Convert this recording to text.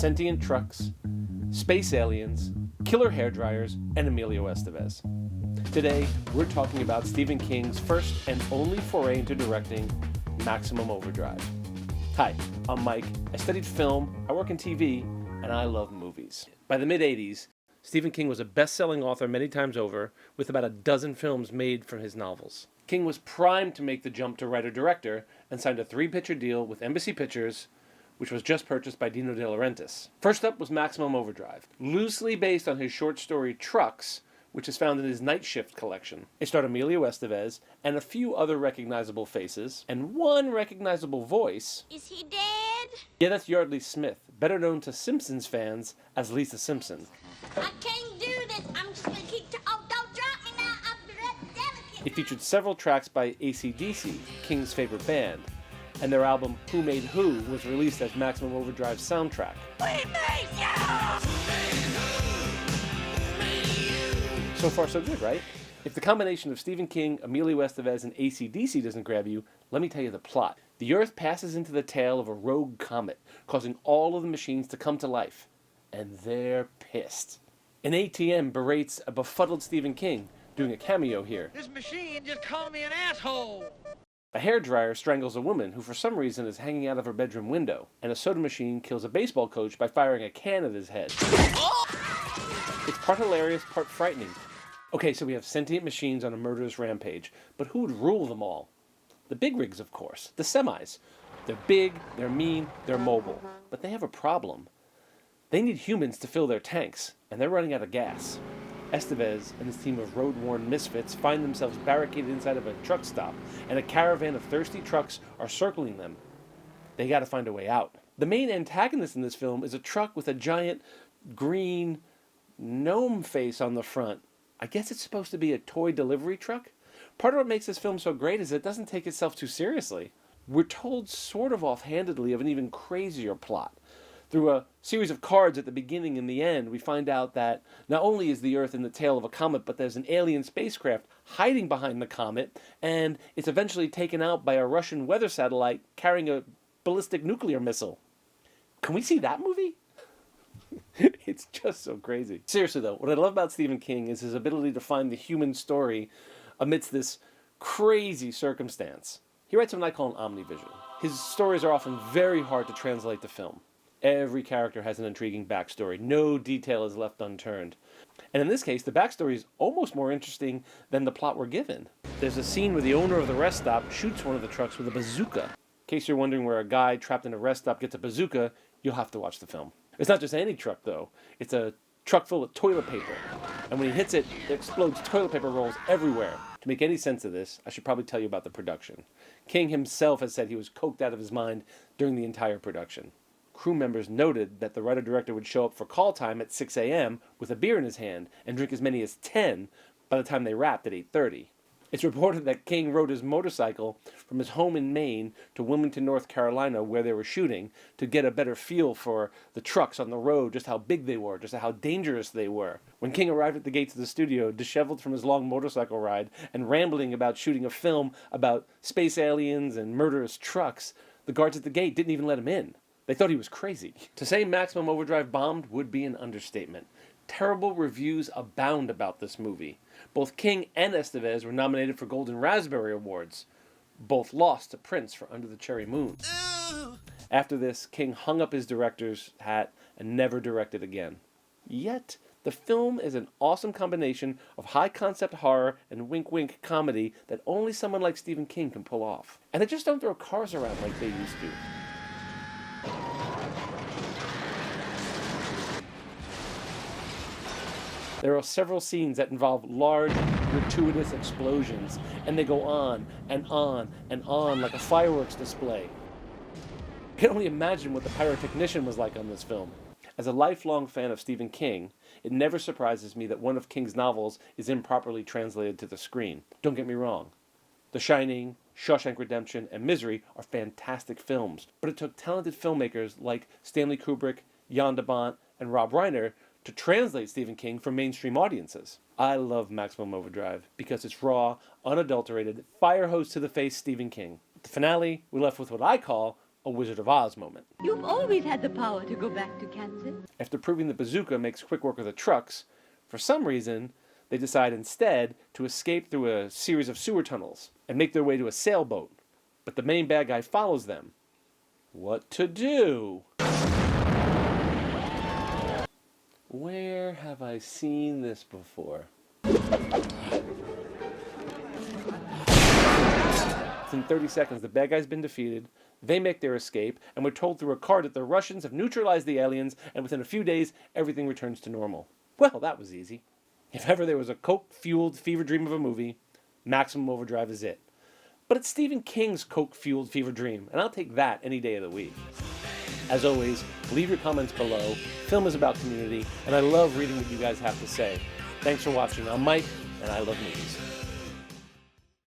sentient trucks, space aliens, killer hairdryers, and Emilio Estevez. Today, we're talking about Stephen King's first and only foray into directing, Maximum Overdrive. Hi, I'm Mike. I studied film, I work in TV, and I love movies. By the mid-'80s, Stephen King was a best-selling author many times over, with about a dozen films made from his novels. King was primed to make the jump to writer-director and signed a 3-picture deal with Embassy Pictures, which was just purchased by Dino De Laurentiis. First up was Maximum Overdrive, loosely based on his short story Trucks, which is found in his Night Shift collection. It starred Emilio Estevez and a few other recognizable faces, and one recognizable voice. Is he dead? Yeah, that's Yardley Smith, better known to Simpsons fans as Lisa Simpson. I can't do this. I'm just gonna keep. Don't drop me now. I'm very delicate. It featured several tracks by acdc, King's favorite band, and their album Who Made Who was released as Maximum Overdrive's soundtrack. We made you! So far, so good, right? If the combination of Stephen King, Emilio Estevez, and acdc doesn't grab you, let me tell you the plot. The Earth passes into the tail of a rogue comet, causing all of the machines to come to life. And they're pissed. An ATM berates a befuddled Stephen King, doing a cameo here. This machine just called me an asshole. A hairdryer strangles a woman who for some reason is hanging out of her bedroom window, and a soda machine kills a baseball coach by firing a can at his head. It's part hilarious, part frightening. Okay, so we have sentient machines on a murderous rampage, but who would rule them all? The big rigs, of course, the semis. They're big, they're mean, they're mobile, but they have a problem. They need humans to fill their tanks, and they're running out of gas. Estevez and his team of road-worn misfits find themselves barricaded inside of a truck stop, and a caravan of thirsty trucks are circling them. They gotta find a way out. The main antagonist in this film is a truck with a giant green gnome face on the front. I guess it's supposed to be a toy delivery truck? Part of what makes this film so great is it doesn't take itself too seriously. We're told sort of offhandedly of an even crazier plot. Through a series of cards at the beginning and the end, we find out that not only is the Earth in the tail of a comet, but there's an alien spacecraft hiding behind the comet, and it's eventually taken out by a Russian weather satellite carrying a ballistic nuclear missile. Can we see that movie? It's just so crazy. Seriously though, what I love about Stephen King is his ability to find the human story amidst this crazy circumstance. He writes what I call an omnivisual. His stories are often very hard to translate to film. Every character has an intriguing backstory. No detail is left unturned. And in this case, the backstory is almost more interesting than the plot we're given. There's a scene where the owner of the rest stop shoots one of the trucks with a bazooka. In case you're wondering where a guy trapped in a rest stop gets a bazooka, you'll have to watch the film. It's not just any truck, though. It's a truck full of toilet paper. And when he hits it, it explodes toilet paper rolls everywhere. To make any sense of this, I should probably tell you about the production. King himself has said he was coked out of his mind during the entire production. Crew members noted that the writer-director would show up for call time at 6 a.m. with a beer in his hand and drink as many as 10 by the time they wrapped at 8:30. It's reported that King rode his motorcycle from his home in Maine to Wilmington, North Carolina, where they were shooting, to get a better feel for the trucks on the road, just how big they were, just how dangerous they were. When King arrived at the gates of the studio, disheveled from his long motorcycle ride and rambling about shooting a film about space aliens and murderous trucks, the guards at the gate didn't even let him in. They thought he was crazy. To say Maximum Overdrive bombed would be an understatement. Terrible reviews abound about this movie. Both King and Estevez were nominated for Golden Raspberry Awards. Both lost to Prince for Under the Cherry Moon. After this, King hung up his director's hat and never directed again. Yet, the film is an awesome combination of high-concept horror and wink-wink comedy that only someone like Stephen King can pull off. And they just don't throw cars around like they used to. There are several scenes that involve large, gratuitous explosions, and they go on and on and on like a fireworks display. I can only imagine what the pyrotechnician was like on this film. As a lifelong fan of Stephen King, it never surprises me that one of King's novels is improperly translated to the screen. Don't get me wrong. The Shining, Shawshank Redemption, and Misery are fantastic films, but it took talented filmmakers like Stanley Kubrick, Jan de Bont, and Rob Reiner to translate Stephen King for mainstream audiences. I love Maximum Overdrive because it's raw, unadulterated, fire hose to the face Stephen King. At the finale, we're left with what I call a Wizard of Oz moment. You've always had the power to go back to Kansas. After proving the bazooka makes quick work of the trucks, for some reason, they decide instead to escape through a series of sewer tunnels and make their way to a sailboat. But the main bad guy follows them. What to do? Where have I seen this before? Within 30 seconds, the bad guy's been defeated, they make their escape, and we're told through a card that the Russians have neutralized the aliens, and within a few days, everything returns to normal. Well, that was easy. If ever there was a coke-fueled fever dream of a movie, Maximum Overdrive is it. But it's Stephen King's coke-fueled fever dream, and I'll take that any day of the week. As always, leave your comments below. Film is about community, and I love reading what you guys have to say. Thanks for watching. I'm Mike, and I love movies.